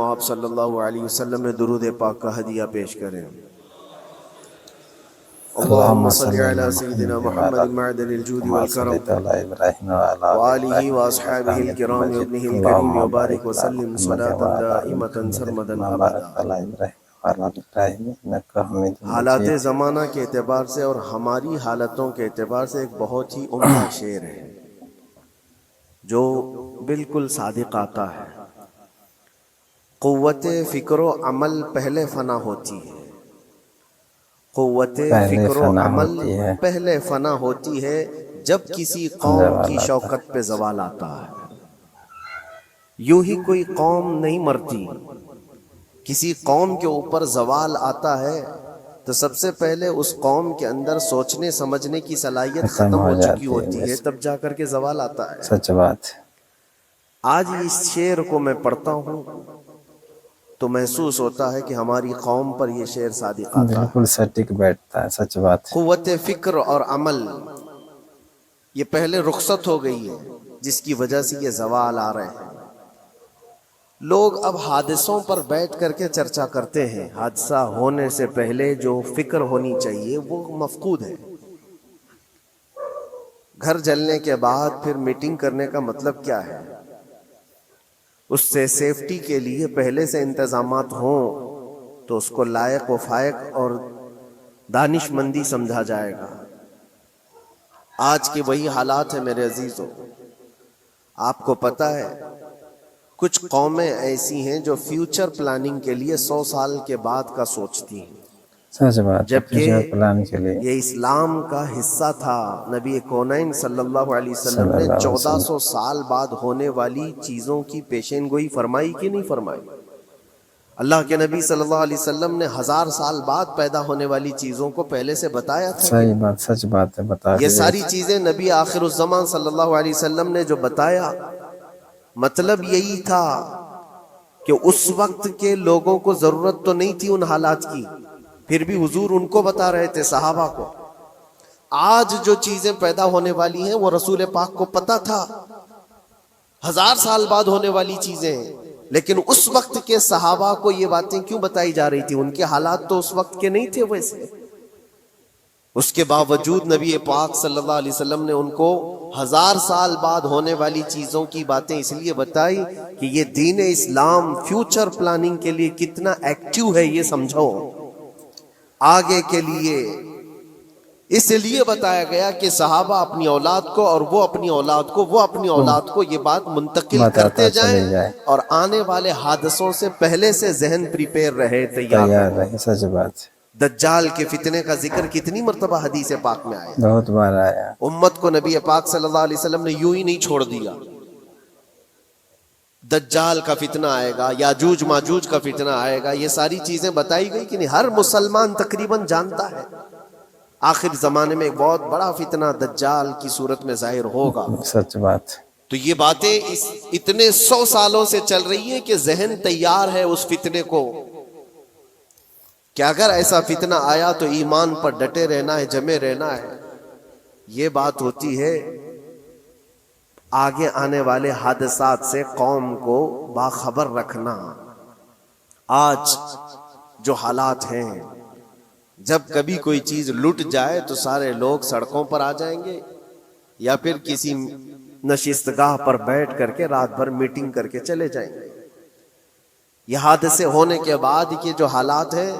آپ صلی اللہ علیہ وسلم میں درود پاک کا ہدیہ پیش کریں۔ اللہم صلی علی سیدنا محمد معدن الجود والکرم وآلہ واصحابہ الکرام وابنہ الکریم وبارک وسلم صلاة دائمة سرمدا ابدا۔ حالات زمانہ کے اعتبار سے اور ہماری حالتوں کے اعتبار سے ایک بہت ہی عمدہ شعر ہے جو بالکل صادق آتا ہے۔ قوت فکر و عمل پہلے فنا ہوتی ہے، قوت فکر و عمل پہلے فنا ہوتی ہے جب کسی قوم کی شوکت پہ زوال آتا ہے۔ یوں ہی کوئی قوم نہیں مرتی، کسی قوم کے اوپر زوال آتا ہے تو سب سے پہلے اس قوم کے اندر سوچنے سمجھنے کی صلاحیت ختم ہو چکی ہوتی ہے، تب جا کر کے زوال آتا ہے۔ سچ بات۔ آج اس شعر کو میں پڑھتا ہوں تو محسوس ہوتا ہے کہ ہماری قوم پر یہ شعر صادق آتا ہے، بالکل سٹک بیٹھتا ہے، سچ بات۔ قوت فکر اور عمل یہ پہلے رخصت ہو گئی ہے جس کی وجہ سے یہ زوال آ رہے ہیں۔ لوگ اب حادثوں پر بیٹھ کر کے چرچا کرتے ہیں، حادثہ ہونے سے پہلے جو فکر ہونی چاہیے وہ مفقود ہے۔ گھر جلنے کے بعد پھر میٹنگ کرنے کا مطلب کیا ہے؟ اس سے سیفٹی کے لیے پہلے سے انتظامات ہوں تو اس کو لائق و فائق اور دانش مندی سمجھا جائے گا۔ آج کے وہی حالات ہیں میرے عزیزوں۔ آپ کو پتہ ہے کچھ قومیں ایسی ہیں جو فیوچر پلاننگ کے لیے 100 سال کے بعد کا سوچتی ہیں، سچ بات۔ جبکہ پلان کے لیے یہ اسلام کا حصہ تھا۔ نبی کونین صلی اللہ علیہ وسلم نے 1400 سال بعد ہونے والی چیزوں کی پیشین گوئی فرمائی کہ نہیں فرمائی؟ اللہ کے نبی صلی اللہ علیہ وسلم نے 1000 سال بعد پیدا ہونے والی چیزوں کو پہلے سے بتایا تھا۔ صحیح بات، سچ بات ہے، بتا یہ ساری چیزیں نبی آخر الزمان صلی اللہ علیہ وسلم نے جو بتایا، مطلب یہی تھا کہ اس وقت کے لوگوں کو ضرورت تو نہیں تھی ان حالات کی، پھر بھی حضور ان کو بتا رہے تھے، صحابہ کو۔ آج جو چیزیں پیدا ہونے والی ہیں وہ رسول پاک کو پتا تھا، 1000 سال بعد ہونے والی چیزیں، لیکن اس وقت کے صحابہ کو یہ باتیں کیوں بتائی جا رہی تھی؟ ان کے حالات تو اس وقت کے نہیں تھے ویسے۔ اس کے باوجود نبی پاک صلی اللہ علیہ وسلم نے ان کو 1000 سال بعد ہونے والی چیزوں کی باتیں اس لیے بتائی کہ یہ دین اسلام فیوچر پلاننگ کے لیے کتنا ایکٹیو ہے یہ سمجھو، آگے کے لیے۔ اس لیے بتایا گیا کہ صحابہ اپنی اولاد کو اور وہ اپنی اولاد کو، وہ اپنی اولاد کو یہ بات منتقل کرتے جائیں اور آنے والے حادثوں سے پہلے سے ذہن پریپیئر رہے، تیار رہے۔ سچ بات۔ دجال کے فتنے کا ذکر کتنی مرتبہ حدیث پاک میں آیا، بہت بار آیا۔ امت کو نبی پاک صلی اللہ علیہ وسلم نے یوں ہی نہیں چھوڑ دیا۔ دجال کا فتنہ آئے گا، یاجوج ماجوج کا فتنہ آئے گا، یہ ساری چیزیں بتائی گئی کہ نہیں؟ ہر مسلمان تقریباً جانتا ہے آخر زمانے میں ایک بہت بڑا فتنہ دجال کی صورت میں ظاہر ہوگا۔ سچ بات۔ تو یہ باتیں اتنے 100 سالوں سے چل رہی ہیں کہ ذہن تیار ہے اس فتنے کو کہ اگر ایسا فتنہ آیا تو ایمان پر ڈٹے رہنا ہے، جمے رہنا ہے۔ یہ بات ہوتی ہے آگے آنے والے حادثات سے قوم کو باخبر رکھنا۔ آج جو حالات ہیں، جب کبھی کوئی چیز لٹ جائے تو سارے لوگ سڑکوں پر آ جائیں گے یا پھر کسی نشستگاہ پر بیٹھ کر کے رات بھر میٹنگ کر کے چلے جائیں گے۔ یہ حادثے ہونے کے بعد کے جو حالات ہیں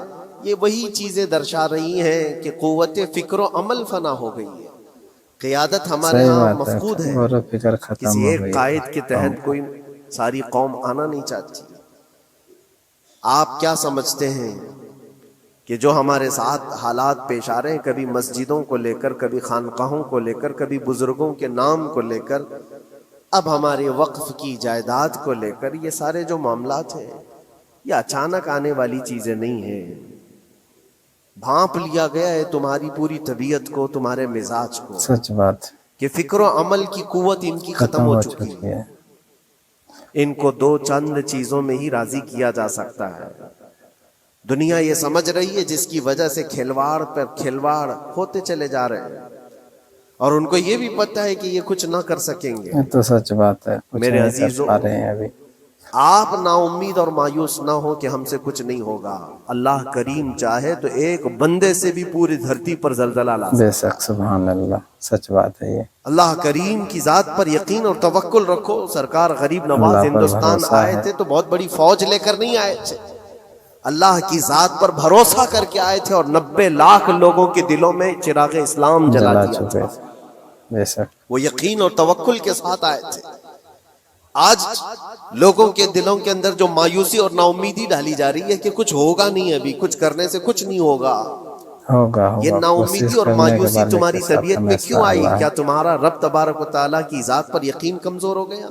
یہ وہی چیزیں درشا رہی ہیں کہ قوت فکر و عمل فنا ہو گئی ہے، قیادت ہمارے ہاں مفقود ہے، کسی ایک قائد کے تحت کوئی ساری قوم آنا نہیں چاہتی۔ آپ کیا سمجھتے ہیں کہ جو ہمارے ساتھ حالات پیش آ رہے ہیں، کبھی مسجدوں کو لے کر، کبھی خانقاہوں کو لے کر، کبھی بزرگوں کے نام کو لے کر، اب ہمارے وقف کی جائیداد کو لے کر، یہ سارے جو معاملات ہیں یہ اچانک آنے والی چیزیں نہیں ہیں۔ بھانپ لیا گیا ہے تمہاری پوری طبیعت کو، تمہارے مزاج کو، سچ بات، کہ فکر و عمل کی قوت ان کی ختم ہو چکی ہے۔ ان کو 2 چند چیزوں میں ہی راضی کیا جا سکتا ہے۔ دنیا یہ سمجھ رہی ہے جس کی وجہ سے کھلواڑ پر کھلواڑ ہوتے چلے جا رہے ہیں، اور ان کو یہ بھی پتہ ہے کہ یہ کچھ نہ کر سکیں گے۔ یہ تو سچ بات ہے، میرے عزیزوں، رہے ہیں ابھی آپ نا امید اور مایوس نہ ہو کہ ہم سے کچھ نہیں ہوگا. اللہ کریم چاہے تو ایک بندے سے بھی پوری دھرتی پر زلزلہ لا بے سکتا شک سبحان اللہ، سچ بات ہے یہ. اللہ کریم کی ذات پر یقین اور توکل رکھو. سرکار غریب نواز اللہ پر ہندوستان بھروسہ آئے ہے. تھے تو بہت بڑی فوج لے کر نہیں آئے تھے، اللہ کی ذات پر بھروسہ کر کے آئے تھے، اور 90 لاکھ لوگوں کے دلوں میں چراغ اسلام جلا جلا دیا چکے تھا. تھے. بے شک وہ یقین اور توکل کے ساتھ آئے تھے. آج لوگوں کے دلوں کے اندر جو مایوسی اور نا امیدی ڈالی جا رہی ہے کہ کچھ ہوگا نہیں، ابھی کچھ کرنے سے کچھ نہیں ہوگا، ہوگا یہ ہوگا، نا کوشش امیدی اور کرنے کے مایوسی بعد تمہاری کے ساتھ طبیعت میں ہمیشہ کیوں آئی؟ اللہ ہے. کیا تمہارا رب تبارک و تعالیٰ کی ذات پر یقین کمزور ہو گیا؟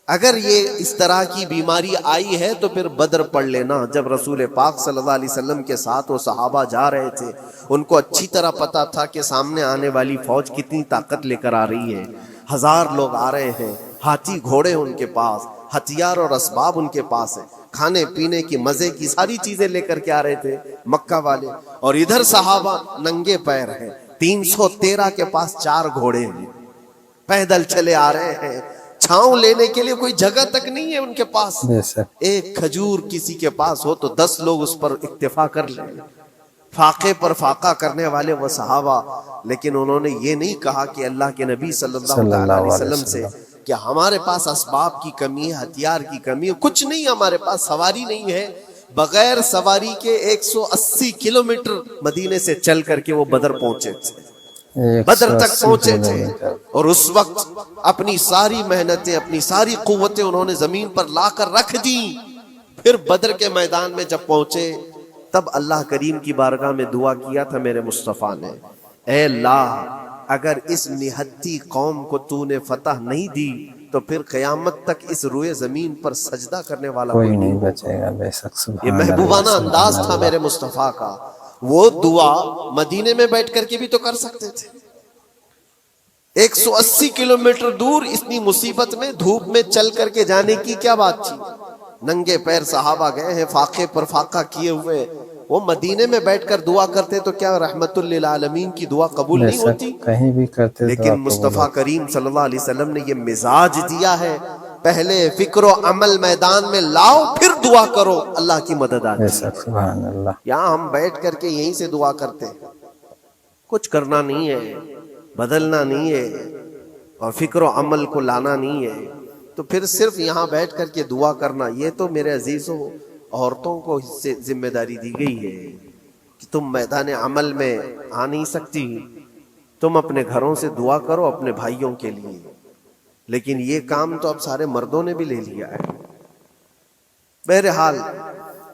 اگر یہ اس طرح کی بیماری آئی ہے تو پھر بدر پڑھ لینا. جب رسول پاک صلی اللہ علیہ وسلم کے ساتھ وہ صحابہ جا رہے تھے، ان کو اچھی طرح پتا تھا کہ سامنے آنے والی فوج کتنی طاقت لے کر آ رہی ہے. 1000 لوگ آ رہے ہیں، ہاتھی گھوڑے ان کے پاس، ہتھیار اور اسباب ان کے پاس ہے، کھانے پینے کی مزے کی ساری چیزیں لے کر کے آ رہے تھے مکہ والے. اور ادھر صحابہ ننگے پیر ہیں، 313 کے پاس 4 گھوڑے ہیں، پیدل چلے آ رہے ہیں، چھاؤں لینے کے لیے کوئی جگہ تک نہیں ہے ان کے پاس. بے شک ایک کھجور کسی کے پاس ہو تو 10 لوگ اس پر اکتفا کر لیں. فاقے پر فاقہ کرنے والے وہ صحابہ، لیکن انہوں نے یہ نہیں کہا کہ اللہ کے نبی صلی اللہ تعالی علیہ وسلم سے کہ ہمارے پاس اسباب کی کمی ہے، ہتھیار کی کمی ہے، کچھ نہیں ہمارے پاس، سواری نہیں ہے. بغیر سواری کے 180 کلومیٹر مدینے سے چل کر کے وہ بدر پہنچے تھے، بدر تک 180 پہنچے تھے. کلومیٹر. اور اس وقت اپنی ساری محنتیں، اپنی ساری قوتیں انہوں نے زمین پر لا کر رکھ دی. پھر بدر کے میدان میں جب پہنچے تب اللہ کریم کی بارگاہ میں دعا کیا تھا میرے مصطفیٰ نے، اے اللہ اگر اس نہتی قوم کو تو نے فتح نہیں دی تو پھر قیامت تک اس روئے زمین پر سجدہ کرنے والا کوئی کوئی نہیں ہوگا. بچے گا. بے شک یہ سبحان محبوبانہ اللہ انداز سبحان تھا اللہ. میرے مصطفیٰ کا. وہ دعا مدینے میں بیٹھ کر کے بھی تو کر سکتے تھے. 180 کلومیٹر دور اتنی مصیبت میں دھوپ میں چل کر کے جانے کی کیا بات تھی؟ ننگے پیر صحابہ گئے ہیں، فاقے پر فاقہ کیے ہوئے. وہ مدینے میں بیٹھ کر دعا کرتے تو کیا رحمت للعالمین کی دعا قبول بے نہیں شک ہوتی؟ کہیں بھی کرتے لیکن دعا قبول مصطفیٰ ہوتی. کریم صلی اللہ علیہ وسلم نے یہ مزاج دیا ہے، پہلے فکر و عمل میدان میں لاؤ پھر دعا کرو، اللہ کی مدد بے آتی شک ہے. سبحان اللہ. یہاں ہم بیٹھ کر کے یہیں سے دعا کرتے ہیں، کچھ کرنا نہیں ہے، بدلنا نہیں ہے، اور فکر و عمل کو لانا نہیں ہے. تو پھر صرف یہاں بیٹھ کر کے دعا کرنا، یہ تو میرے عزیزوں عورتوں کو اس سے ذمہ داری دی گئی ہے کہ تم میدان عمل میں آ نہیں سکتی، تم اپنے گھروں سے دعا کرو اپنے بھائیوں کے لیے. لیکن یہ کام تو اب سارے مردوں نے بھی لے لیا ہے. بہرحال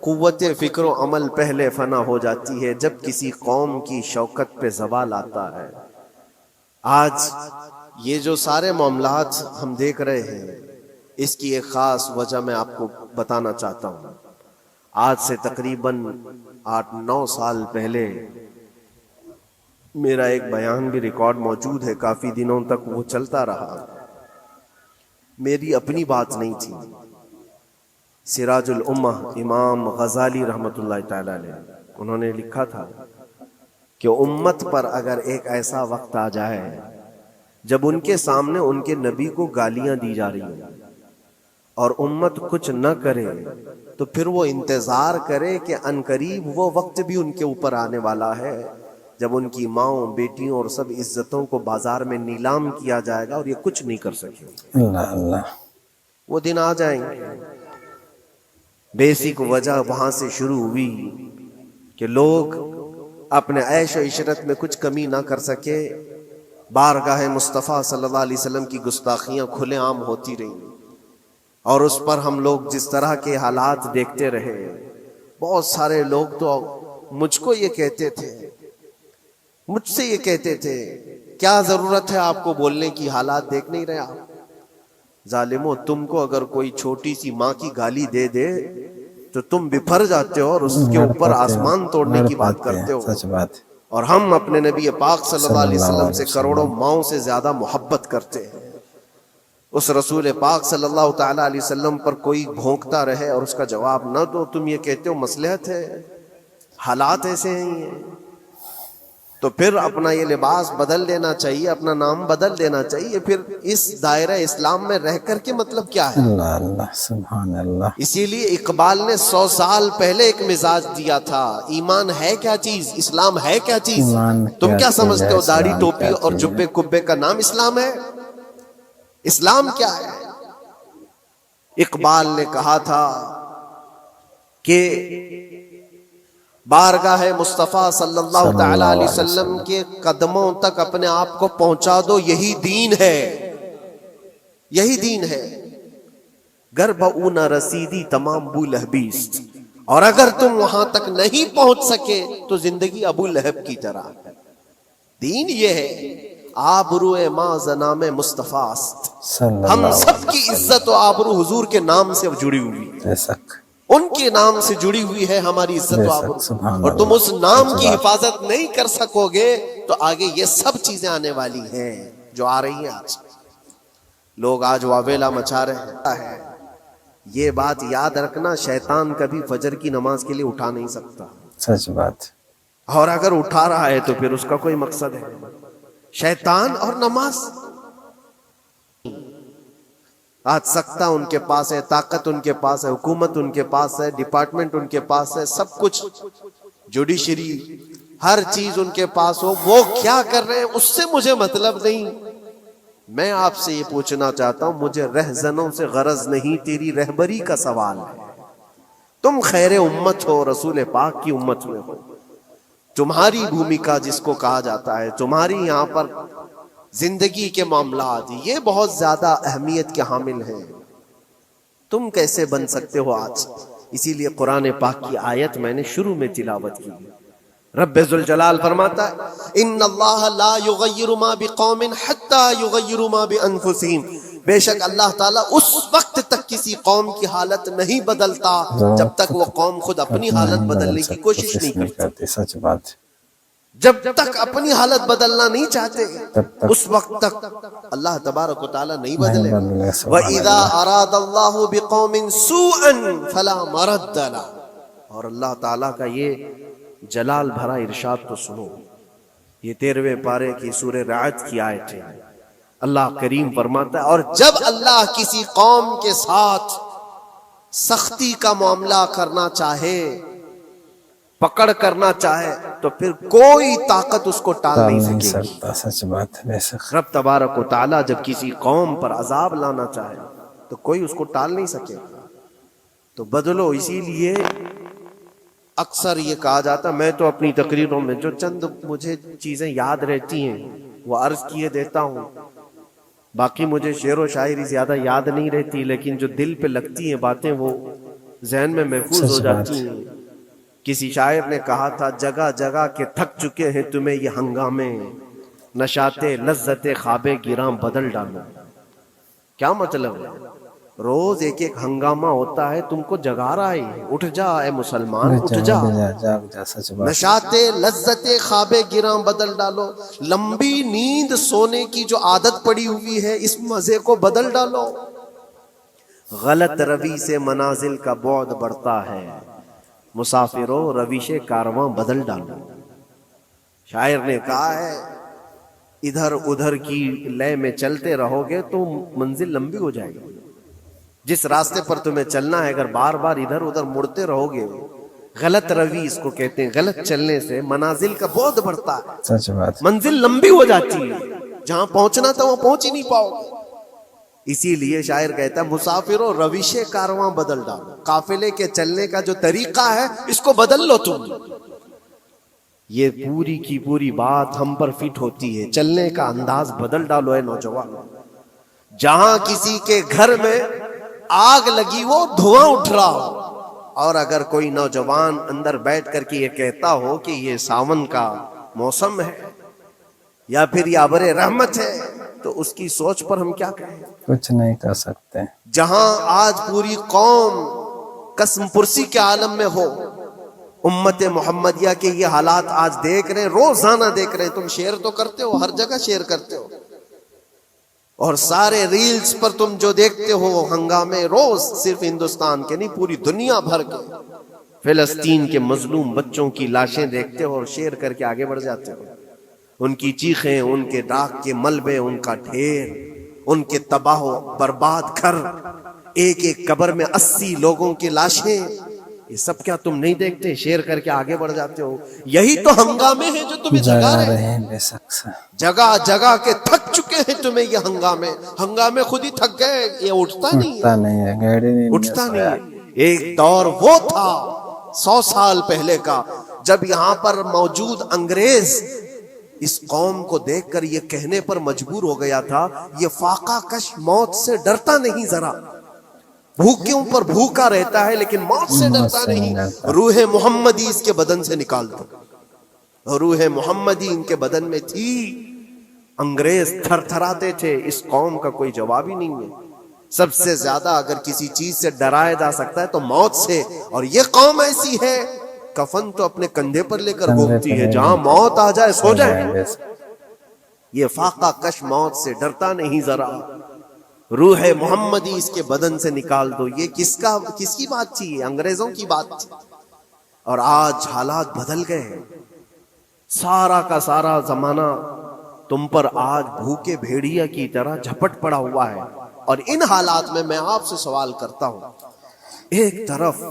قوت فکر و عمل پہلے فنا ہو جاتی ہے جب کسی قوم کی شوکت پہ زوال آتا ہے. آج یہ جو سارے معاملات ہم دیکھ رہے ہیں، اس کی ایک خاص وجہ میں آپ کو بتانا چاہتا ہوں. آج سے تقریباً 8-9 سال پہلے میرا ایک بیان بھی ریکارڈ موجود ہے، کافی دنوں تک وہ چلتا رہا. میری اپنی بات نہیں تھی، سراج الامہ امام غزالی رحمت اللہ تعالی علیہ انہوں نے لکھا تھا کہ امت پر اگر ایک ایسا وقت آ جائے جب ان کے سامنے ان کے نبی کو گالیاں دی جا رہی ہیں اور امت کچھ نہ کرے، تو پھر وہ انتظار کرے کہ عنقریب وہ وقت بھی ان کے اوپر آنے والا ہے جب ان کی ماؤں، بیٹیوں اور سب عزتوں کو بازار میں نیلام کیا جائے گا اور یہ کچھ نہیں کر سکے. اللہ اللہ. وہ دن آ جائیں گے. بیسک وجہ وہاں سے شروع ہوئی کہ لوگ اپنے عیش و عشرت میں کچھ کمی نہ کر سکے. بارگاہ مصطفیٰ صلی اللہ علیہ وسلم کی گستاخیاں کھلے عام ہوتی رہیں، اور اس پر ہم لوگ جس طرح کے حالات دیکھتے رہے. بہت سارے لوگ تو مجھ کو یہ کہتے تھے، مجھ سے یہ کہتے تھے، کیا ضرورت ہے آپ کو بولنے کی، حالات دیکھ نہیں رہے آپ؟ ظالمو، تم کو اگر کوئی چھوٹی سی ماں کی گالی دے دے تو تم بپھر جاتے ہو اور اس کے اوپر آسمان توڑنے کی بات کرتے ہو. سچ بات. اور ہم اپنے نبی پاک صلی اللہ علیہ وسلم سے کروڑوں ماؤں سے زیادہ محبت کرتے ہیں. اس رسول پاک صلی اللہ تعالی علیہ وسلم پر کوئی بھونکتا رہے اور اس کا جواب نہ دو، تم یہ کہتے ہو مصلحت ہے. حالات ایسے ہیں. تو پھر اپنا یہ لباس بدل لینا چاہیے، اپنا نام بدل لینا چاہیے، پھر اس دائرہ اسلام میں رہ کر کے مطلب کیا ہے؟ اللہ اللہ سبحان اللہ. اسی لیے اقبال نے 100 سال پہلے ایک مزاج دیا تھا، ایمان ہے کیا چیز، اسلام ہے کیا چیز. ایمان تم کیا چیز سمجھتے ہے، ہو داڑھی اسلام ٹوپی کیا اور چیز جبے ہے؟ کبے کا نام اسلام ہے؟ اسلام کیا ہے؟ اقبال نے کہا تھا کہ بارگاہ مصطفیٰ صلی اللہ تعالی علیہ وسلم کے قدموں تک اپنے آپ کو پہنچا دو، یہی دین ہے، یہی دین ہے. گر بہ نہ رسیدی تمام بو لہبیست، اور اگر تم وہاں تک نہیں پہنچ سکے تو زندگی ابو لہب کی طرح. دین یہ ہے، آبرو ما زنام مصطفیٰ است، صلی ہم اللہ سب کی عزت و آبرو حضور کے نام سے جڑی ہوئی ہے، بے شک ان کے نام سے جڑی ہوئی ہے ہماری عزت و آبرو. سبحان اور تم اللہ. اس نام سچ کی بات. حفاظت نہیں کر سکو گے تو آگے یہ سب چیزیں آنے والی ہیں جو آ رہی ہیں. آج لوگ آج واویلا مچا رہے ہیں. یہ بات یاد رکھنا، شیطان کبھی فجر کی نماز کے لیے اٹھا نہیں سکتا، سچ بات. اور اگر اٹھا رہا ہے تو پھر اس کا کوئی مقصد ہے. شیطان اور نماز، آج سکتہ ان کے پاس ہے، طاقت ان کے پاس ہے، حکومت ان کے پاس ہے، ڈپارٹمنٹ ان کے پاس ہے، سب کچھ، جوڈیشری، ہر چیز ان کے پاس ہو، وہ کیا کر رہے ہیں اس سے مجھے مطلب نہیں. میں آپ سے یہ پوچھنا چاہتا ہوں، مجھے رہزنوں سے غرض نہیں، تیری رہبری کا سوال ہے. تم خیر امت ہو، رسول پاک کی امت میں ہو، تمہاری بھومکا جس کو کہا جاتا ہے، تمہاری یہاں پر زندگی کے معاملات یہ بہت زیادہ اہمیت کے حامل ہیں. تم کیسے بن سکتے ہو آج؟ اسی لیے قرآن پاک کی آیت میں نے شروع میں تلاوت کی. رب ذوالجلال فرماتا ہے ان اللہ لا یغیر ما بقوم حتی یغیروا ما بانفسہم، بے شک اللہ تعالیٰ اس وقت تک کسی قوم کی حالت نہیں بدلتا جب تک وہ قوم خود اپنی حالت بدلنے کی کوشش نہیں کرتی. سچ بات. جب تک اپنی حالت بدلنا نہیں چاہتے اس وقت تک اللہ تبارک و تعالیٰ نہیں بدلے. وَإِذَا أَرَادَ اللَّهُ بِقَوْمٍ سُوءًا فَلَا مَرَدَّ لَهُ، اور اللہ تعالیٰ کا یہ جلال بھرا ارشاد تو سنو. یہ 13ویں پارے کی سورہ رعد کی آیت ہے. اللہ کریم فرماتا ہے اور جب اللہ کسی قوم کے ساتھ سختی کا معاملہ کرنا چاہے، پکڑ کرنا چاہے، تو پھر کوئی طاقت اس کو ٹال نہیں سکے گی. سچ بات ہے. بے شک رب تبارک و تعالیٰ جب کسی قوم پر عذاب لانا چاہے تو کوئی اس کو ٹال نہیں سکے. تو بدلو. اسی لیے اکثر یہ کہا جاتا، میں تو اپنی تقریروں میں جو چند مجھے چیزیں یاد رہتی ہیں وہ عرض کیے دیتا ہوں، باقی مجھے شعر و شاعری زیادہ یاد نہیں رہتی، لیکن جو دل پہ لگتی ہیں باتیں وہ ذہن میں محفوظ ہو جاتی ہیں. کسی شاعر نے کہا تھا جگہ جگہ کے تھک چکے ہیں تمہیں یہ ہنگامے، نشاط لذت خواب گراں بدل ڈالو. کیا مطلب ہے؟ روز ایک ایک ہنگامہ ہوتا ہے، تم کو جگا رہا ہے. اٹھ جا اے مسلمان، اٹھ جا. جاگ جا. سچ بات. نشاط لذت خواب گراں بدل ڈالو، لمبی نیند سونے کی جو عادت پڑی ہوئی ہے اس مزے کو بدل ڈالو. غلط روی سے منازل کا بعد بڑھتا ہے، مسافروں رویش کارواں بدل ڈالو. شاعر نے کہا ہے ادھر ادھر کی لے میں چلتے رہو گے تو منزل لمبی ہو جائے گی. جس راستے پر تمہیں چلنا ہے اگر بار بار ادھر ادھر مڑتے رہو گے، غلط روی اس کو کہتے ہیں، غلط چلنے سے منازل کا بعد بڑھتا ہے، سچ بات. منزل لمبی ہو جاتی ہے، جہاں پہنچنا تھا وہاں پہنچ ہی نہیں پاؤ گے. اسی لیے شاعر کہتا ہے مسافروں رویش کارواں بدل ڈالو، قافلے کے چلنے کا جو طریقہ ہے اس کو بدل لو تم. یہ پوری کی پوری بات ہم پر فٹ ہوتی ہے. چلنے کا انداز بدل ڈالو اے نوجوان. جہاں کسی کے گھر میں آگ لگی وہ دھواں اٹھ رہا ہو، اور اگر کوئی نوجوان اندر بیٹھ کر کے یہ کہتا ہو کہ یہ ساون کا موسم ہے یا پھر یہ ابر رحمت ہے، تو اس کی سوچ پر ہم کیا کہیں؟ کچھ نہیں کر سکتے. جہاں آج پوری قوم قسم پرسی کے عالم میں ہو، امت محمدیہ کے یہ حالات آج دیکھ رہے ہیں، روزانہ دیکھ رہے ہیں. تم شیئر تو کرتے ہو، ہر جگہ شیئر کرتے ہو، اور سارے ریلز پر تم جو دیکھتے ہو ہنگامے روز، صرف ہندوستان کے نہیں پوری دنیا بھر کے فلسطین کے مظلوم بچوں کی لاشیں دیکھتے ہو اور شیئر کر کے آگے بڑھ جاتے ہو. ان کی چیخیں، ان کے راکھ کے ملبے، ان کا ڈھیر، ان کے تباہ و برباد گھر، ایک ایک قبر میں 80 لوگوں کی لاشیں، یہ سب کیا تم نہیں دیکھتے؟ شیئر کر کے آگے بڑھ جاتے ہو. یہی تو ہنگامے ہیں جو تمہیں جگا رہے ہیں. بے شک سے جگہ جگہ کے تھک چکے ہیں تمہیں یہ ہنگامے خود ہی تھک گئے. یہ اٹھتا نہیں ہے، گاڑی نہیں اٹھتا نہیں ہے. ایک دور وہ تھا 100 سال پہلے کا جب یہاں پر موجود انگریز اس قوم کو دیکھ کر یہ کہنے پر مجبور ہو گیا تھا یہ فاقہ کش موت سے ڈرتا نہیں، ذرا بھوکوں پر بھوکا رہتا ہے لیکن موت سے ڈرتا نہیں. روح محمدی اس کے بدن سے نکال دو. روح محمدی ان کے بدن میں تھی. انگریز تھر تھراتے تھے. اس قوم کا کوئی جواب ہی نہیں ہے. سب سے زیادہ اگر کسی چیز سے ڈرایا جا سکتا ہے تو موت سے، اور یہ قوم ایسی ہے کفن تو اپنے کندھے پر لے کر گھومتی ہے، جہاں موت آ جائے سو جائے. یہ فاقہ کش موت سے ڈرتا نہیں ذرا. روح محمدی اس کے بدن سے نکال دو. یہ کس کی بات تھی؟ یہ انگریزوں کی بات تھی. اور آج حالات بدل گئے. سارا کا سارا زمانہ تم پر آج بھوکے بھیڑیا کی طرح جھپٹ پڑا ہوا ہے. اور ان حالات میں آپ سے سوال کرتا ہوں، ایک طرف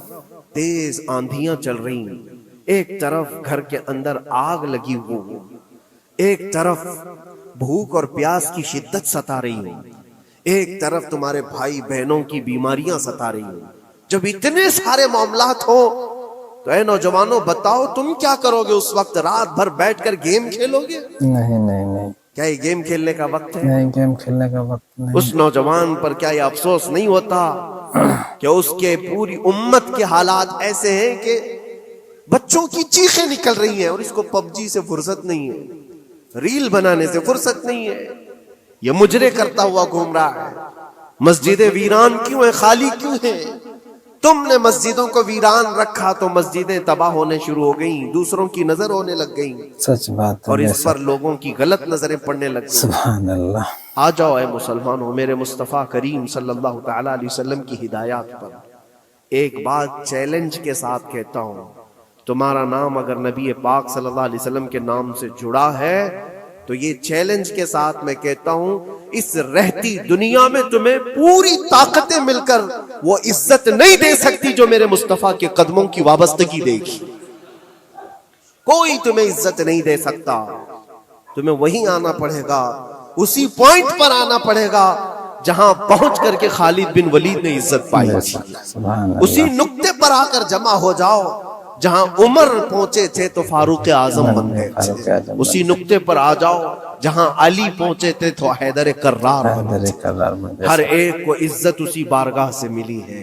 تیز آندھیاں چل رہی ہیں، ایک طرف گھر کے اندر آگ لگی ہوئی، ایک طرف بھوک اور پیاس کی شدت ستا رہی ہے، ایک طرف تمہارے بھائی بہنوں کی بیماریاں ستا رہی ہیں. جب اتنے سارے معاملات ہو تو اے نوجوانوں بتاؤ تم کیا کرو گے اس وقت؟ رات بھر بیٹھ کر گیم کھیلو گے؟ نہیں. کیا یہ گیم کھیلنے کا وقت ہے؟ نہیں، گیم کھیلنے کا وقت نہیں. اس نوجوان پر کیا یہ افسوس نہیں ہوتا کہ اس کے پوری امت کے حالات ایسے ہیں کہ بچوں کی چیخیں نکل رہی ہیں اور اس کو پبجی سے فرصت نہیں ہے، ریل بنانے سے فرصت نہیں ہے، یہ مجرے کرتا ہوا گھوم رہا ہے. مسجدیں ویران کیوں ہیں؟ خالی کیوں ہیں؟ تم نے مسجدوں کو ویران رکھا تو مسجدیں تباہ ہونے شروع ہو گئیں، دوسروں کی نظر ہونے لگ گئیں. سچ بات ہے. اور اس پر لوگوں کی غلط نظریں پڑنے لگ گئیں. سبحان اللہ. آ جاؤ اے مسلمانوں میرے مصطفیٰ کریم صلی اللہ تعالی علیہ وسلم کی ہدایات پر. ایک بات چیلنج کے ساتھ کہتا ہوں، تمہارا نام اگر نبی پاک صلی اللہ علیہ وسلم کے نام سے جڑا ہے تو یہ چیلنج کے ساتھ میں کہتا ہوں اس رہتی دنیا میں تمہیں پوری طاقتیں مل کر وہ عزت نہیں دے سکتی جو میرے مصطفیٰ کے قدموں کی وابستگی دے گی. کوئی تمہیں عزت نہیں دے سکتا. تمہیں وہیں آنا پڑے گا، اسی پوائنٹ پر آنا پڑے گا جہاں پہنچ کر کے خالد بن ولید نے عزت پائی تھی. اسی نقطے پر آ کر جمع ہو جاؤ جہاں عمر پہنچے تھے تو فاروق اعظم بن گئے تھے. اسی نقطے پر آ جاؤ جہاں علی پہنچے تھے تو حیدر کرار بن گئے. ہر ایک کو عزت اسی بارگاہ سے ملی ہے.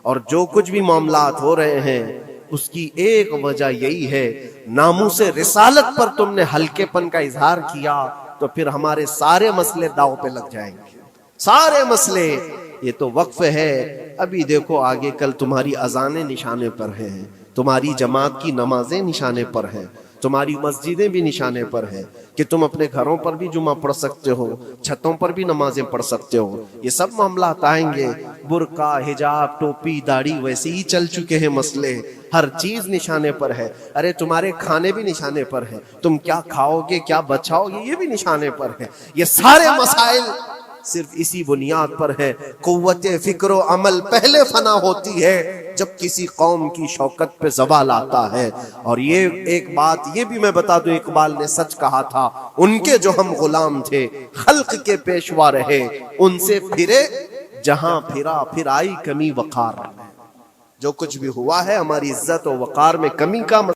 اور جو کچھ بھی معاملات ہو رہے ہیں اس کی ایک وجہ یہی ہے، ناموس رسالت پر تم نے ہلکے پن کا اظہار کیا تو پھر ہمارے سارے مسئلے داؤ پہ لگ جائیں گے. سارے مسئلے. یہ تو وقف ہے. ابھی دیکھو آگے کل تمہاری اذانیں نشانے پر ہیں، تمہاری جماعت کی نمازیں نشانے پر ہیں، تمہاری مسجدیں بھی نشانے پر ہیں کہ تم اپنے گھروں پر بھی جمعہ پڑھ سکتے ہو، چھتوں پر بھی نمازیں پڑھ سکتے ہو. یہ سب معاملات آئیں گے. برقع، حجاب، ٹوپی، داڑھی ویسے ہی چل چکے ہیں مسئلے. ہر چیز نشانے پر ہے. ارے تمہارے کھانے بھی نشانے پر ہیں، تم کیا کھاؤ گے کیا بچاؤ گے یہ بھی نشانے پر ہے. یہ سارے مسائل صرف اسی بنیاد پر ہے. قوت فکر و عمل پہلے فنا ہوتی ہے جب کسی قوم کی شوکت پہ زوال آتا ہے. اور یہ ایک بات یہ بھی میں بتا دوں، اقبال نے سچ کہا تھا، ان کے جو ہم غلام تھے خلق کے پیشوا رہے، ان سے پھرے جہاں پھرا پھر آئی کمی وقار. جو کچھ بھی ہوا ہے ہماری عزت و وقار میں کمی کا